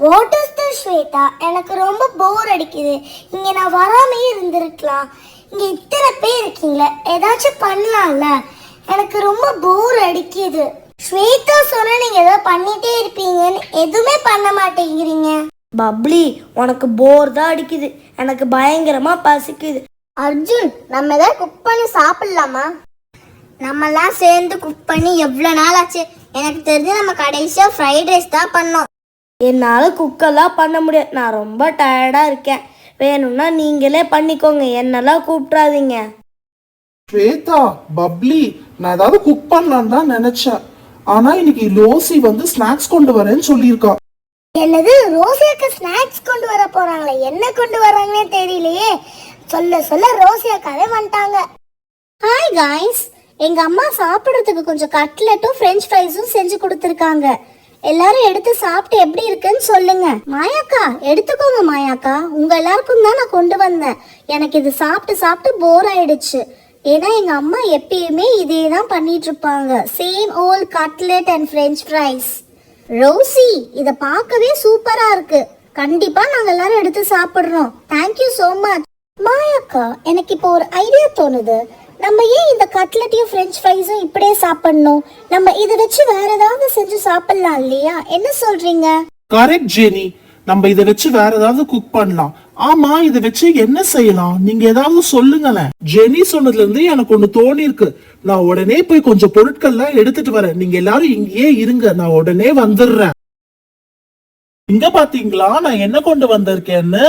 What is the Shweta, எனக்கு ரொம்ப போர் அடிக்குது. இங்க நான் வராமையே இருந்திருக்கலாம். இங்க இத்தனை பேர் இருக்கீங்களே, ஏதாச்சும் பண்ணலாம்ல. எனக்கு ரொம்ப போர் அடிக்குது. ஸ்வேதா சொன்னா நீங்க ஏதோ பண்ணிட்டே இருப்பீங்கன்னு எதுவுமே பண்ண மாட்டேங்கிறீங்க. பப்ளி, உனக்கு போர் தான் அடிக்குது, எனக்கு பயங்கரமா பசிக்குது. அர்ஜுன், நம்ம ஏதாவது குக் பண்ணி சாப்பிடலாமா? நம்மெல்லாம் சேர்ந்து குக் பண்ணி எவ்வளோ நாள் ஆச்சு? எனக்கு தெரிஞ்சு நம்ம கடைசியாக ஃப்ரைட் ரைஸ் தான் பண்ணோம். என்னால் குக்கெல்லாம் பண்ண முடியாது, நான் ரொம்ப டயர்டாக இருக்கேன். வேணும்னா நீங்களே பண்ணிக்கோங்க, என்னெல்லாம் கூப்பிட்றாதீங்க. ஸ்வேதா, பப்ளி, நான் ஏதாவது குக் பண்ணலான்னு தான் நினைச்சேன். ஆனா இன்னைக்கு ரோசி வந்து ஸ்நாக்ஸ் கொண்டு வரேன்னு சொல்லியிருக்கா. என்னது, ரோசியாக்கு ஸ்நாக்ஸ் கொண்டு வர போறாங்களே? என்ன கொண்டு வராங்கன்னே தெரியலையே. சொல்ல சொல்ல ரோசியாக்காவே வந்துட்டாங்க. ஹாய் காய்ஸ், எங்க அம்மா சாப்பிட்றதுக்கு கொஞ்சம் கட்லெட்டும் ஃப்ரெஞ்ச் ஃப்ரைஸும் செஞ்சு கொடுத்துருக்காங்க. எல்லாரும் எடுத்து சாப்பிட்டு எப்படி இருக்குன்னு சொல்லுங்க. மாயாக்கா எடுத்துக்கோங்க. மாயாக்கா, உங்க எல்லாருக்கும் தான் நான் கொண்டு வந்தேன். எனக்கு இது சாப்பிட்டு சாப்பிட்டு போர் ஆயிடுச்சு. ஏன்னா எங்க அம்மா எப்பயுமே இதே தான் பண்ணிட்டு இருப்பாங்க. சேம் ஓல் cutlet and French fries. Rosie, இதை பார்க்கவே சூப்பரா இருக்கு. கண்டிப்பா நாங்க எல்லாரும் எடுத்து சாப்பிடுறோம். Thank you so much. மாயாக்கா, எனக்கு இப்போ ஒரு ஐடியா தோணுது. நம்ம ஏன் இந்த கட்லெட்டையும் ஃப்ரெஞ்ச் ஃப்ரைஸும் இப்படியே சாப்பிடணும்? நம்ம இதை வச்சு வேற ஏதாவது செஞ்சு சாப்பிடலாம் இல்லையா? என்ன சொல்றீங்க? கரெக்ட் ஜெனி, நம்ம இதை வச்சு வேற ஏதாவது குக் பண்ணலாம். ஆமா, இதை வச்சு என்ன செய்யலாம்? நீங்க ஏதாவது சொல்லுங்களேன். ஜெனி சொன்னதுல இருந்து எனக்கு ஒண்ணு தோணி இருக்கு. நான் உடனே போய் கொஞ்சம் பொருட்கள்லாம் எடுத்துட்டு வரேன். நீங்க எல்லாரும் இங்கேயே இருங்க, நான் உடனே வந்துடுறேன். இங்க பாத்தீங்களா நான் என்ன கொண்டு வந்திருக்கேன்னு?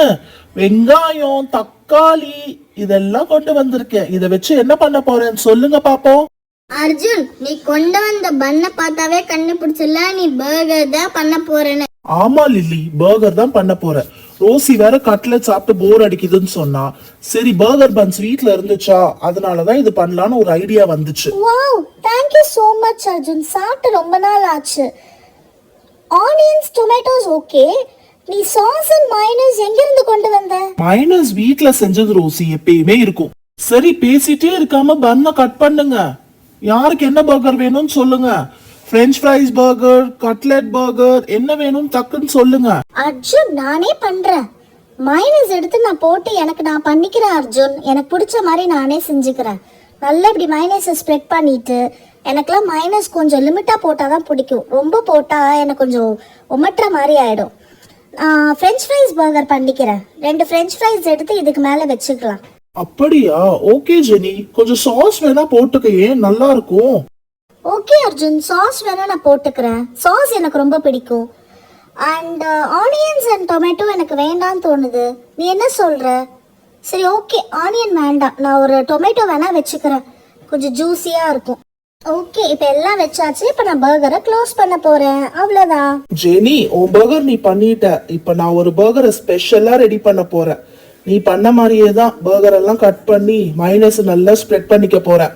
வெங்காயம், தக்காளி இதெல்லாம் கொண்டு வந்திருக்கேன். இத வச்சு என்ன பண்ண போறேன்னு சொல்லுங்க பாப்போம். அர்ஜுன், நீ கொண்டு வந்த பண்ண பார்த்தாவே கண்டுபிடிச்சல, நீ பர்கர் தான் பண்ண போறேன்னு. ஆமா லில்லி, பர்கர் தான் பண்ண போறேன். ரோசி வேற கட்லெட் சாப்பிட்டு போர் அடிக்குதுன்னு சொன்னா. சரி, பர்கர் பன்ஸ் வீட்ல இருந்துச்சா, அதனாலதான் இது பண்ணலான்னு ஒரு ஐடியா வந்துச்சு. Wow, thank you so much Arjun. சாப்பிட்டு ரொம்ப நாள் ஆச்சு. Onions, tomatoes okay. நீ சாஸ் அண்ட் மயோனைஸ் எங்க இருந்து கொண்டு வந்த? மயோனைஸ் வீட்ல செஞ்சது ரோசி, எப்பயுமே இருக்கும். சரி, பேசிட்டே இருக்காம பன்னை கட் பண்ணுங்க. யாருக்கு என்ன பர்கர் வேணும்னு சொல்லுங்க. French fries burger, cutlet burger, என்ன வேணும் டக்குன்னு சொல்லுங்க. அர்ஜுன், நானே பண்றேன். மயோனைஸ் எடுத்து நான் போட்டு நான் பண்ணிக்கிறேன் அர்ஜுன். எனக்கு பிடிச்ச மாதிரி நானே செஞ்சுக்கிறேன். நல்லா இப்படி மயோனைஸை ஸ்ப்ரெட் பண்ணிட்டு, எனக்குலாம் மயோனைஸ் கொஞ்சம் லிமிட்டா போட்டாதான் பிடிக்கும். ரொம்ப போட்டா எனக்கு கொஞ்சம் உமட்டுற மாதிரி ஆயிடும். ஃப்ரெஞ்ச் ஃப்ரைஸ் பர்கர் பண்ணிக்கிறேன். 2 ஃப்ரெஞ்ச் ஃப்ரைஸ் எடுத்து இதுக்கு மேல வச்சுக்கலாம். அப்படியா? ஓகே ஜெனி, கொஞ்சம் சாஸ் வேணா போட்டுக்க, ஏன் நல்லா இருக்கும். ஓகே அர்ஜுன், சாஸ் வேணா நான் போட்டுக்கிறேன். சாஸ் எனக்கு ரொம்ப பிடிக்கும். அண்ட் ஆனியன்ஸ் அண்ட் டொமேட்டோ எனக்கு வேண்டான்னு தோணுது. நீ என்ன சொல்ற? சரி, ஓகே, ஆனியன் வேண்டாம். நான் ஒரு டொமேட்டோ வேணா வச்சுக்கிறேன், கொஞ்சம் ஜூஸியா இருக்கும். ஓகே, இப்போ எல்லாம் வச்சாச்சு. இப்போ நான் பர்கரை க்ளோஸ் பண்ண போறேன், அவ்வளவுதான். ஜெனி, உன் பர்கர் நீ பண்ணிட்ட. இப்ப நான் ஒரு பர்கரை ஸ்பெஷலா ரெடி பண்ண போறேன். நீ பண்ண மாதிரியே தான் பர்கர் எல்லாம் கட் பண்ணி மைனஸ் நல்லா ஸ்ப்ரெட் பண்ணிக்க போறேன்.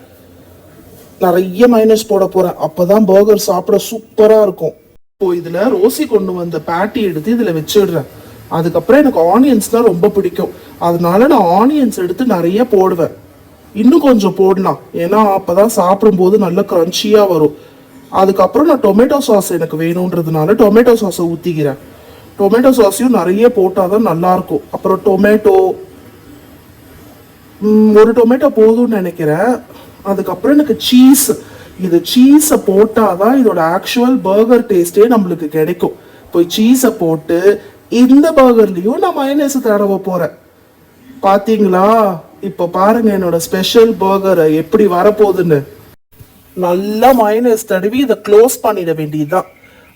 நிறைய மைனஸ் போட போறேன், அப்பதான் பர்கர் சாப்பிட சூப்பரா இருக்கும். இப்போ இதுல ரோசி கொண்டு வந்த பேட்டி எடுத்து இதுல வச்சிடுறேன். அதுக்கப்புறம் எனக்கு ஆனியன்ஸ் தான் ரொம்ப பிடிக்கும், அதனால நான் ஆனியன்ஸ் எடுத்து நிறைய போடுவேன். இன்னும் கொஞ்சம் போடலாம், ஏன்னா அப்பதான் சாப்பிடும்போது நல்ல கிரன்ச்சியா வரும். அதுக்கப்புறம் நான் டொமேட்டோ சாஸ் எனக்கு வேணும்ன்றதுனால டொமேட்டோ சாஸை ஊத்திக்கிறேன். டொமேட்டோ சாஸையும் நிறைய போட்டாதான் நல்லா இருக்கும். அப்புறம் டொமேட்டோ, ஒரு டொமேட்டோ போதும்னு நினைக்கிறேன். அதுக்கப்புறம் எனக்கு சீஸ், இது சீஸை போட்டாதான் இதோட ஆக்சுவல் பர்கர் டேஸ்டே நம்மளுக்கு கிடைக்கும். போய் சீஸை போட்டு இந்த பர்கர்லயும் நான் மயோனைஸ் தடவ போறேன். பாத்தீங்களா? இப்ப பாருங்க என்னோட ஸ்பெஷல் பர்கர் எப்படி வரப்போகுதுன்னு. நல்லா மயோனைஸ் தடவி இதை க்ளோஸ் பண்ணிட வேண்டியதுதான்.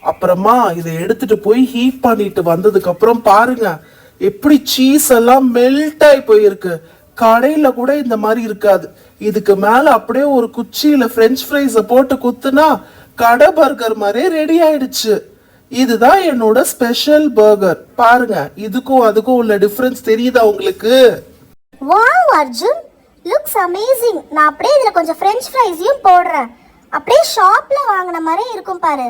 அப்புறமா இதை எடுத்துட்டு போய் ஹீட் பண்ணிட்டு வந்ததுக்கு அப்புறம் பாருங்க எப்படி சீஸ் எல்லாம் மெல்ட் ஆகி போயிருக்கு. கடையில கூட இந்த மாதிரி இருக்காது. இதுக்கு மேல அப்படியே ஒரு குச்சியில பிரெஞ்ச் ஃப்ரைஸ போட்டு குத்துனா கடை பர்கர் மாதிரி ரெடி ஆயிடுச்சு. இதுதான் என்னோட ஸ்பெஷல் பர்கர். பாருங்க, இதுக்கும் அதுக்கும் உள்ள டிஃபரன்ஸ் தெரியுதா உங்களுக்கு? Wow Arjun, looks amazing. நான் அப்படியே இதுல கொஞ்சம் ஃப்ரெஞ்ச் ஃப்ரைஸையும் போடுறேன். அப்படியே ஷாப்ல வாங்கின மாதிரி இருக்கும் பாரு.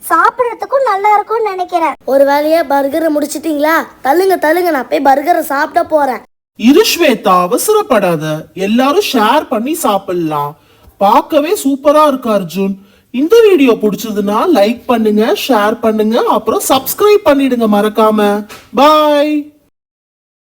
சாப்பிட்றதுக்கும் நல்லா இருக்கும்னு நினைக்கிறேன். ஒரு வேலையா பர்கரை முடிச்சிட்டீங்களா? தள்ளுங்க தள்ளுங்க, நான் போய் பர்கரை சாப்பிட போறேன். இரு ஸ்வேதா, அவசரப்படாத, எல்லாரும் ஷேர் பண்ணி சாப்பிடலாம். பார்க்கவே சூப்பரா இருக்கு அர்ஜுன். இந்த வீடியோ பிடிச்சதுன்னா லைக் பண்ணுங்க, ஷேர் பண்ணுங்க, அப்புறம் சப்ஸ்கிரைப் பண்ணிடுங்க மறக்காம. பாய்.